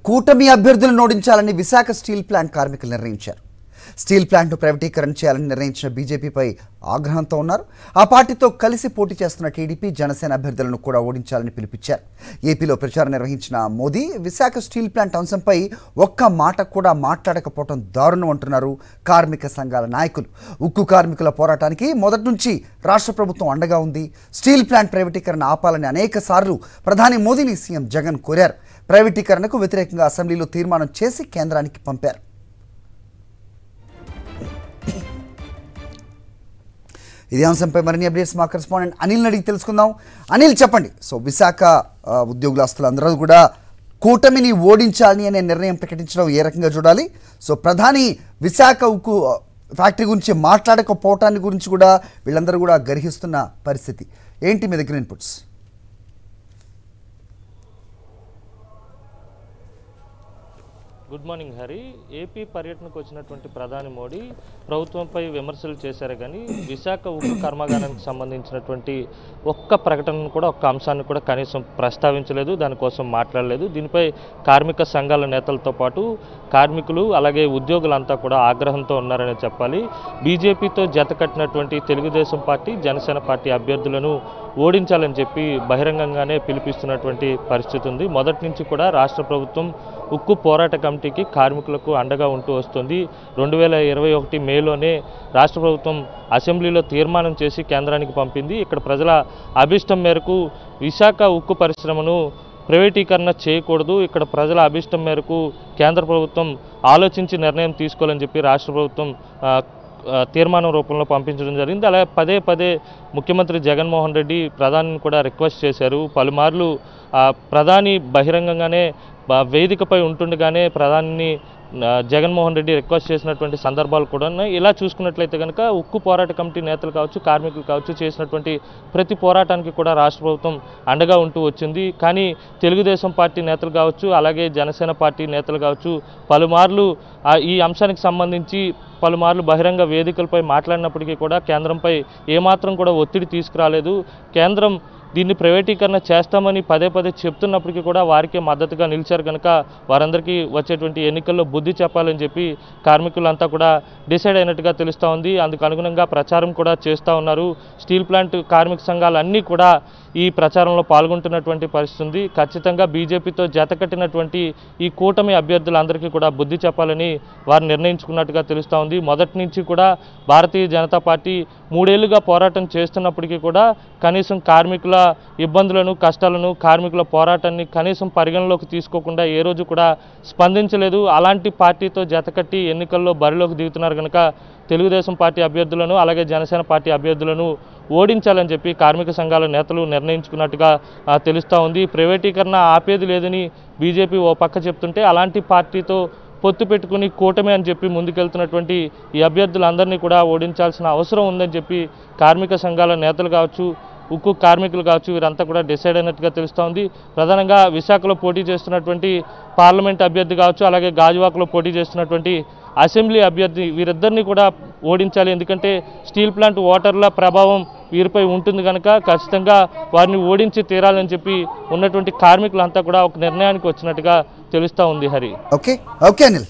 కూటమి అభ్యర్థులను ఓడించాలని విశాఖ స్టీల్ ప్లాంట్ కార్మికులు నిర్ణయించారు. స్టీల్ ప్లాంట్ను ప్రైవేటీకరణ చేయాలని నిర్ణయించిన బీజేపీపై ఆగ్రహంతో ఉన్నారు. ఆ పార్టీతో కలిసి పోటీ చేస్తున్న టీడీపీ, జనసేన అభ్యర్థులను కూడా ఓడించాలని పిలుపునిచ్చారు. ఏపీలో ప్రచారం నిర్వహించిన మోదీ విశాఖ స్టీల్ ప్లాంట్ అంశంపై ఒక్క మాట కూడా మాట్లాడకపోవడం దారుణం అంటున్నారు కార్మిక సంఘాల నాయకులు. ఉక్కు కార్మికుల పోరాటానికి మొదటి నుంచి రాష్ట్ర ప్రభుత్వం అండగా ఉంది. స్టీల్ ప్లాంట్ ప్రైవేటీకరణ ఆపాలని అనేక సార్లు ప్రధాని మోదీని సీఎం జగన్ కోరారు. ప్రైవేటీకరణకు వ్యతిరేకంగా అసెంబ్లీలో తీర్మానం చేసి కేంద్రానికి పంపారు. ఇదే అంశంపై మరిన్ని అప్డేట్స్ మా కరెస్పాండెంట్ అనిల్ అడిగి తెలుసుకుందాం. అనిల్, చెప్పండి. సో విశాఖ ఉద్యోగులందరూ కూడా కూటమిని ఓడించాలని అనే నిర్ణయం ప్రకటించడం ఏ రకంగా చూడాలి? సో ప్రధాని విశాఖ ఉక్కు ఫ్యాక్టరీ గురించి మాట్లాడకపోవటాన్ని గురించి కూడా వీళ్ళందరూ కూడా గర్హిస్తున్న పరిస్థితి ఏంటి? మీ దగ్గర inputs. Good morning Hari. AP పర్యటనకు వచ్చినటువంటి ప్రధాని మోడీ ప్రభుత్వంపై విమర్శలు చేశారు, కానీ విశాఖ ఉక్కు కర్మాగారానికి సంబంధించినటువంటి ఒక్క ప్రకటనను కూడా, ఒక్క అంశాన్ని కూడా కనీసం ప్రస్తావించలేదు, దానికోసం మాట్లాడలేదు. దీనిపై కార్మిక సంఘాల నేతలతో పాటు కార్మికులు అలాగే ఉద్యోగులంతా కూడా ఆగ్రహంతో ఉన్నారని చెప్పాలి. బీజేపీతో జత కట్టినటువంటి తెలుగుదేశం పార్టీ, జనసేన పార్టీ అభ్యర్థులను ఓడించాలని చెప్పి బహిరంగంగానే పిలిపిస్తున్నటువంటి పరిస్థితి ఉంది. మొదటి నుంచి కూడా రాష్ట్ర ప్రభుత్వం ఉక్కు పోరాట కమిటీకి కార్మికులకు అండగా ఉంటూ వస్తుంది. 2021 మేలోనే రాష్ట్ర ప్రభుత్వం అసెంబ్లీలో తీర్మానం చేసి కేంద్రానికి పంపింది. ఇక్కడ ప్రజల అభిష్టం మేరకు విశాఖ ఉక్కు పరిశ్రమను ప్రైవేటీకరణ చేయకూడదు, ఇక్కడ ప్రజల అభిష్టం మేరకు కేంద్ర ప్రభుత్వం ఆలోచించి నిర్ణయం తీసుకోవాలని చెప్పి రాష్ట్ర ప్రభుత్వం తీర్మానం రూపంలో పంపించడం జరిగింది. అలాగే పదే పదే ముఖ్యమంత్రి జగన్మోహన్ రెడ్డి ప్రధానిని కూడా రిక్వెస్ట్ చేశారు. పలుమార్లు ప్రధాని బహిరంగంగానే వేదికపై ఉంటుండగానే ప్రధానిని జగన్మోహన్ రెడ్డి రిక్వెస్ట్ చేసినటువంటి సందర్భాలు కూడా ఉన్నాయి. ఇలా చూసుకున్నట్లయితే కనుక ఉక్కు పోరాట కమిటీ నేతలు కావచ్చు, కార్మికులు కావచ్చు, చేసినటువంటి ప్రతి పోరాటానికి కూడా రాష్ట్ర ప్రభుత్వం అండగా ఉంటూ వచ్చింది. కానీ తెలుగుదేశం పార్టీ నేతలు కావచ్చు, అలాగే జనసేన పార్టీ నేతలు కావచ్చు, పలుమార్లు ఈ అంశానికి సంబంధించి పలుమార్లు బహిరంగ వేదికలపై మాట్లాడినప్పటికీ కూడా కేంద్రంపై ఏమాత్రం కూడా ఒత్తిడి తీసుకురాలేదు. కేంద్రం దీన్ని ప్రైవేటీకరణ చేస్తామని పదే పదే చెప్తున్నప్పటికీ కూడా వారికే మద్దతుగా నిలిచారు కనుక వారందరికీ వచ్చేటువంటి ఎన్నికల్లో బుద్ధి చెప్పాలని చెప్పి కార్మికులంతా కూడా డిసైడ్ అయినట్టుగా తెలుస్తూ ఉంది. అందుకు అనుగుణంగా ప్రచారం కూడా చేస్తూ ఉన్నారు. స్టీల్ ప్లాంట్ కార్మిక సంఘాలన్నీ కూడా ఈ ప్రచారంలో పాల్గొంటున్నటువంటి పరిస్థితి ఉంది. ఖచ్చితంగా బీజేపీతో జతకట్టినటువంటి ఈ కూటమి అభ్యర్థులందరికీ కూడా బుద్ధి చెప్పాలని వారు నిర్ణయించుకున్నట్టుగా తెలుస్తూ ఉంది. మొదటి నుంచి కూడా భారతీయ జనతా పార్టీ 3 ఏళ్లుగా పోరాటం చేస్తున్నప్పటికీ కూడా కనీసం కార్మికుల ఇబ్బందులను, కష్టాలను, కార్మికుల పోరాటాన్ని కనీసం పరిగణలోకి తీసుకోకుండా ఏ రోజు కూడా స్పందించలేదు. అలాంటి పార్టీతో జతకట్టి ఎన్నికల్లో బరిలోకి దిగుతున్నారు కనుక తెలుగుదేశం పార్టీ అభ్యర్థులను అలాగే జనసేన పార్టీ అభ్యర్థులను ఓడించాలని చెప్పి కార్మిక సంఘాల నేతలు నిర్ణయించుకున్నట్టుగా తెలుస్తూ ఉంది. ప్రైవేటీకరణ ఆపేది లేదని బీజేపీ ఓ పక్క చెప్తుంటే, అలాంటి పార్టీతో పొత్తు పెట్టుకుని కూటమి అని చెప్పి ముందుకెళ్తున్నటువంటి ఈ అభ్యర్థులందరినీ కూడా ఓడించాల్సిన అవసరం ఉందని చెప్పి కార్మిక సంఘాల నేతలు కావచ్చు, ఉక్కు కార్మికులు కావచ్చు, వీరంతా కూడా డిసైడ్ అయినట్టుగా తెలుస్తూ ఉంది. ప్రధానంగా విశాఖలో పోటీ చేస్తున్నటువంటి పార్లమెంట్ అభ్యర్థి కావచ్చు, అలాగే గాజువాకలో పోటీ చేస్తున్నటువంటి అసెంబ్లీ అభ్యర్థి, వీరిద్దరిని కూడా ఓడించాలి. ఎందుకంటే స్టీల్ ప్లాంట్ ఓటర్ల ప్రభావం వీరిపై ఉంటుంది కనుక ఖచ్చితంగా వారిని ఓడించి తీరాలని చెప్పి ఉన్నటువంటి కార్మికులంతా కూడా ఒక నిర్ణయానికి వచ్చినట్టుగా తెలుస్తూ ఉంది హరి. ఓకే అనిల్.